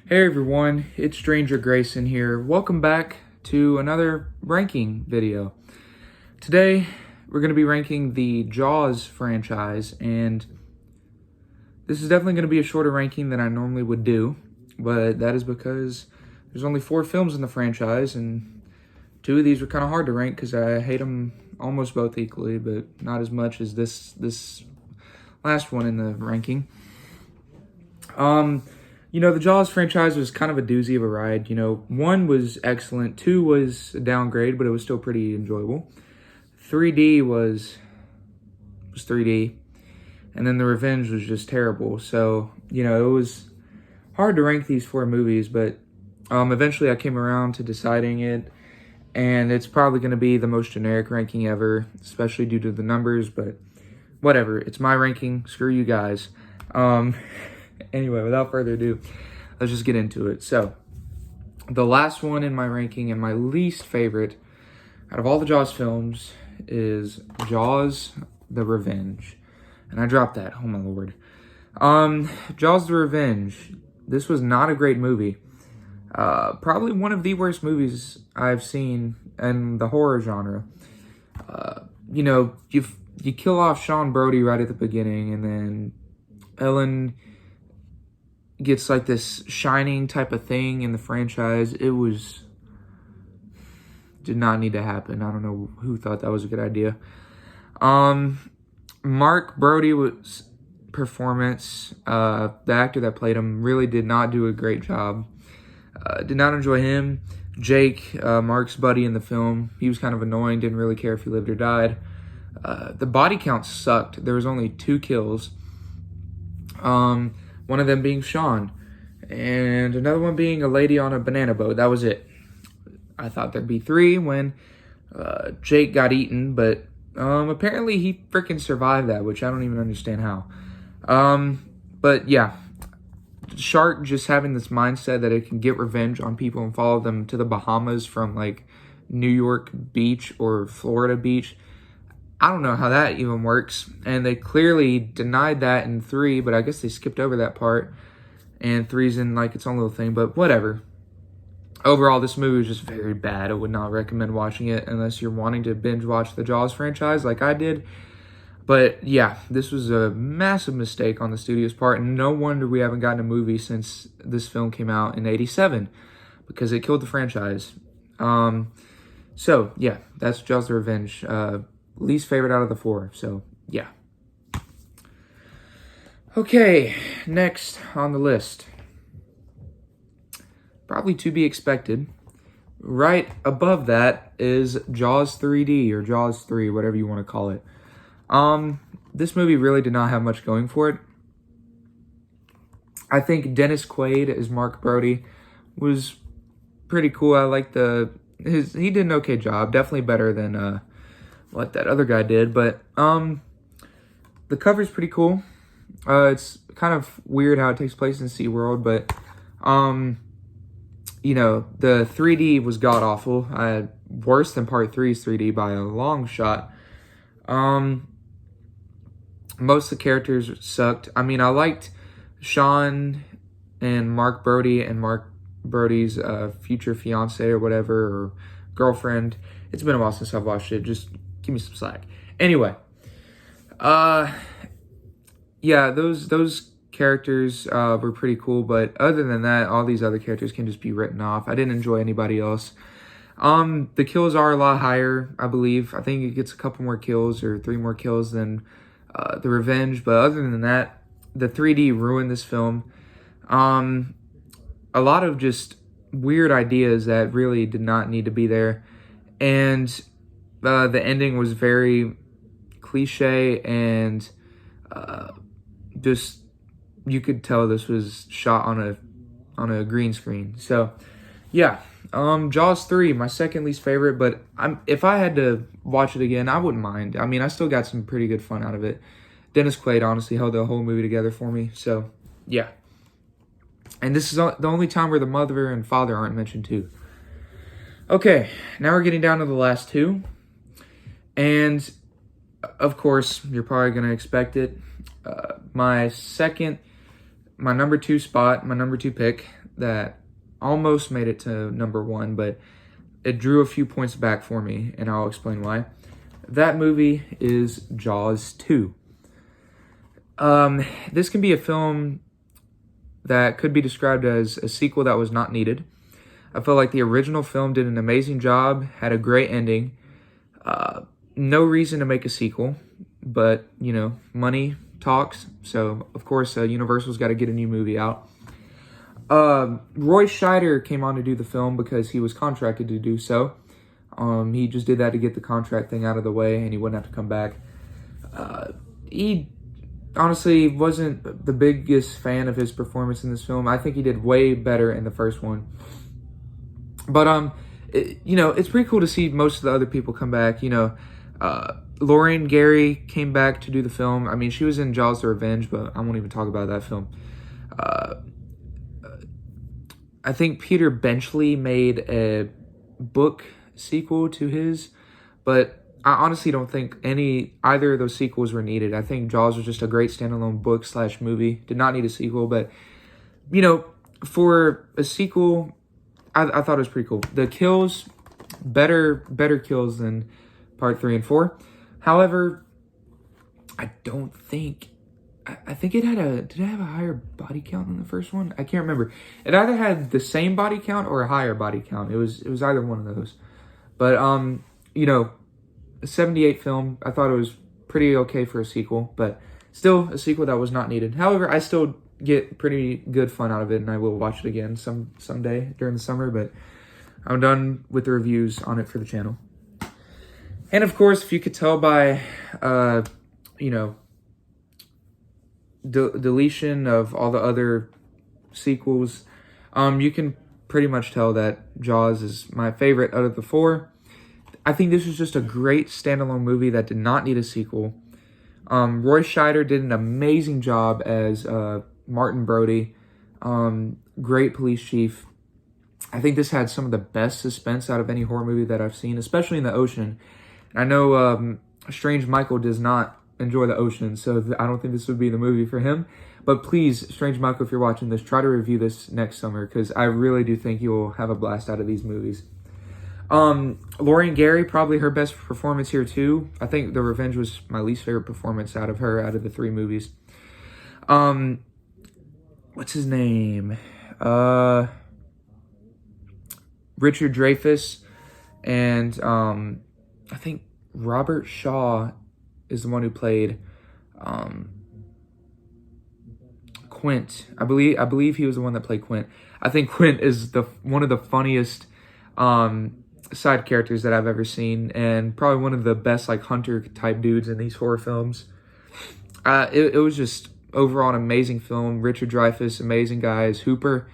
Hey everyone, it's Stranger Grayson here. Welcome back to another ranking video. Today, we're going to be ranking the Jaws franchise, and this is definitely going to be a shorter ranking than I normally would do, but that is because there's only 4 films in the franchise, and 2 of these were kind of hard to rank because I hate them almost both equally, but not as much as this last one in the ranking. The Jaws franchise was kind of a doozy of a ride. 1 was excellent, 2 was a downgrade, but it was still pretty enjoyable. 3D was 3D, and then The Revenge was just terrible. So, it was hard to rank these 4 movies, but eventually I came around to deciding it, and it's probably going to be the most generic ranking ever, especially due to the numbers, but whatever. It's my ranking. Screw you guys. Anyway, without further ado, let's just get into it. So, the last one in my ranking and my least favorite out of all the Jaws films is Jaws: The Revenge. And I dropped that. Oh my lord. Jaws: The Revenge. This was not a great movie. Probably one of the worst movies I've seen in the horror genre. You kill off Sean Brody right at the beginning, and then Ellen gets like this shining type of thing in the franchise. Did not need to happen. I don't know who thought that was a good idea. Mark Brody's performance, the actor that played him, really did not do a great job. Did not enjoy him. Jake, Mark's buddy in the film, he was kind of annoying, didn't really care if he lived or died. The body count sucked. There was only 2 kills. One of them being Sean, and another one being a lady on a banana boat. That was it. I thought there'd be 3 when Jake got eaten, but apparently he freaking survived that, which I don't even understand how. But yeah, Shark just having this mindset that it can get revenge on people and follow them to the Bahamas from like New York beach or Florida beach. I don't know how that even works, and they clearly denied that in 3, but I guess they skipped over that part, and 3's in like its own little thing, but whatever. Overall, this movie was just very bad. I would not recommend watching it unless you're wanting to binge watch the Jaws franchise like I did. But yeah, this was a massive mistake on the studio's part, and no wonder we haven't gotten a movie since this film came out in '87, because it killed the franchise. So yeah, that's Jaws: The Revenge. Least favorite out of the 4, so yeah. Okay, next on the list, probably to be expected, right above that is Jaws 3D, or Jaws 3, whatever you want to call it. This movie really did not have much going for it. I think Dennis Quaid as Mark Brody was pretty cool. I like he did an okay job, definitely better than what that other guy did, but the cover's pretty cool. It's kind of weird how it takes place in SeaWorld, but the 3D was god awful. Worse than Part 3's 3D by a long shot. Most of the characters sucked. I mean, I liked Sean and Mark Brody and Mark Brody's future fiance or whatever, or girlfriend. It's been a while since I've watched it. Just give me some slack. Anyway, yeah, those characters were pretty cool, but other than that, all these other characters can just be written off. I didn't enjoy anybody else. The kills are a lot higher, I believe. I think it gets a couple more kills or 3 more kills than The Revenge, but other than that, the 3D ruined this film. A lot of just weird ideas that really did not need to be there, and the ending was very cliche, and just you could tell this was shot on a green screen. So yeah, Jaws 3, my second least favorite, but if I had to watch it again, I wouldn't mind. I mean, I still got some pretty good fun out of it. Dennis Quaid honestly held the whole movie together for me. So yeah, and this is the only time where the mother and father aren't mentioned too. Okay, now we're getting down to the last 2. And, of course, you're probably going to expect it. My second my number 2 spot, my number 2 pick that almost made it to number 1, but it drew a few points back for me, and I'll explain why. That movie is Jaws 2. This can be a film that could be described as a sequel that was not needed. I felt like the original film did an amazing job, had a great ending. No reason to make a sequel, but, you know, money talks. So, of course, Universal's got to get a new movie out. Roy Scheider came on to do the film because he was contracted to do so. He just did that to get the contract thing out of the way, and he wouldn't have to come back. He honestly wasn't the biggest fan of his performance in this film. I think he did way better in the first one. But, you know, it's pretty cool to see most of the other people come back. You know, Lauren Gary came back to do the film. I mean, she was in Jaws: The Revenge, but I won't even talk about that film. I think Peter Benchley made a book sequel to his, but I honestly don't think either of those sequels were needed. I think Jaws was just a great standalone book / movie. Did not need a sequel, but, you know, for a sequel, I thought it was pretty cool. The kills, better kills than part 3 and 4. However, I don't think, I think did it have a higher body count than the first one? I can't remember. It either had the same body count or a higher body count. It was either one of those. But, you know, a 78 film, I thought it was pretty okay for a sequel, but still a sequel that was not needed. However, I still get pretty good fun out of it, and I will watch it again someday during the summer, but I'm done with the reviews on it for the channel. And of course, if you could tell by, you know, deletion of all the other sequels, you can pretty much tell that Jaws is my favorite out of the 4. I think this was just a great standalone movie that did not need a sequel. Roy Scheider did an amazing job as Martin Brody. Great police chief. I think this had some of the best suspense out of any horror movie that I've seen, especially in the ocean. I know Strange Michael does not enjoy the ocean, so I don't think this would be the movie for him. But please, Strange Michael, if you're watching this, try to review this next summer, because I really do think you'll have a blast out of these movies. Lauren Gary, probably her best performance here too. I think The Revenge was my least favorite performance out of her, out of the 3 movies. What's his name? Richard Dreyfuss, and I think Robert Shaw is the one who played Quint. I believe he was the one that played Quint. I think Quint is one of the funniest side characters that I've ever seen, and probably one of the best like hunter type dudes in these horror films. It was just overall an amazing film. Richard Dreyfuss, amazing guys. Hooper.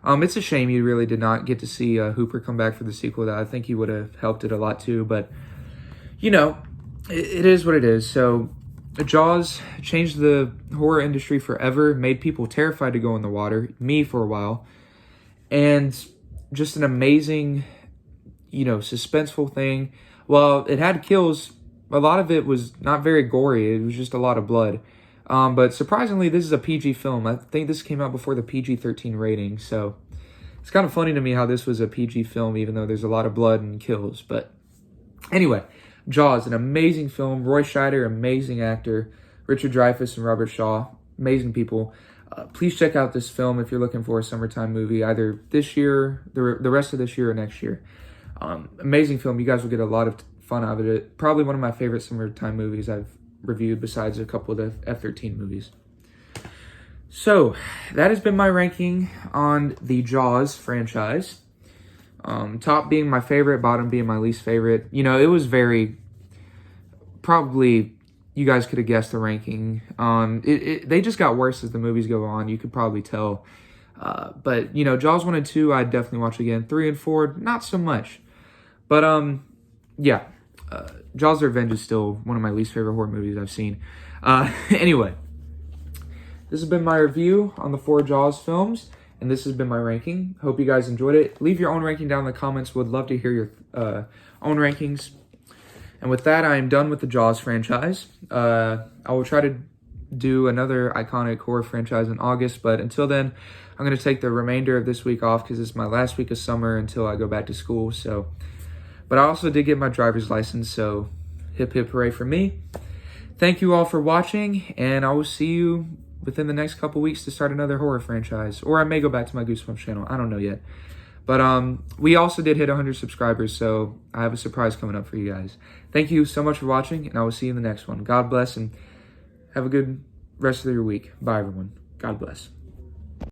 It's a shame you really did not get to see Hooper come back for the sequel. That I think he would have helped it a lot too. But, you know, it is what it is. So Jaws changed the horror industry forever, made people terrified to go in the water, me for a while. And just an amazing, you know, suspenseful thing. Well, it had kills. A lot of it was not very gory. It was just a lot of blood. But surprisingly, this is a PG film. I think this came out before the PG-13 rating, so it's kind of funny to me how this was a PG film, even though there's a lot of blood and kills. But anyway, Jaws, an amazing film. Roy Scheider, amazing actor. Richard Dreyfuss and Robert Shaw, amazing people. Please check out this film if you're looking for a summertime movie, either this year, the rest of this year, or next year. Amazing film. You guys will get a lot of fun out of it. Probably one of my favorite summertime movies I've reviewed, besides a couple of the F-13 movies. So that has been my ranking on the Jaws franchise. Top being my favorite, bottom being my least favorite. You know, it was probably, you guys could have guessed the ranking. They just got worse as the movies go on. You could probably tell. But, you know, Jaws 1 and 2, I'd definitely watch again. 3 and 4, not so much. But, yeah. Jaws: The Revenge is still one of my least favorite horror movies I've seen. Anyway, this has been my review on the 4 Jaws films, and this has been my ranking. Hope you guys enjoyed it. Leave your own ranking down in the comments. Would love to hear your own rankings. And with that, I am done with the Jaws franchise. I will try to do another iconic horror franchise in August. But until then, I'm going to take the remainder of this week off because it's my last week of summer until I go back to school. So, but I also did get my driver's license, so hip hip hooray for me. Thank you all for watching, and I will see you within the next couple weeks to start another horror franchise. Or I may go back to my Goosebumps channel. I don't know yet. But we also did hit 100 subscribers, so I have a surprise coming up for you guys. Thank you so much for watching, and I will see you in the next one. God bless, and have a good rest of your week. Bye, everyone. God bless.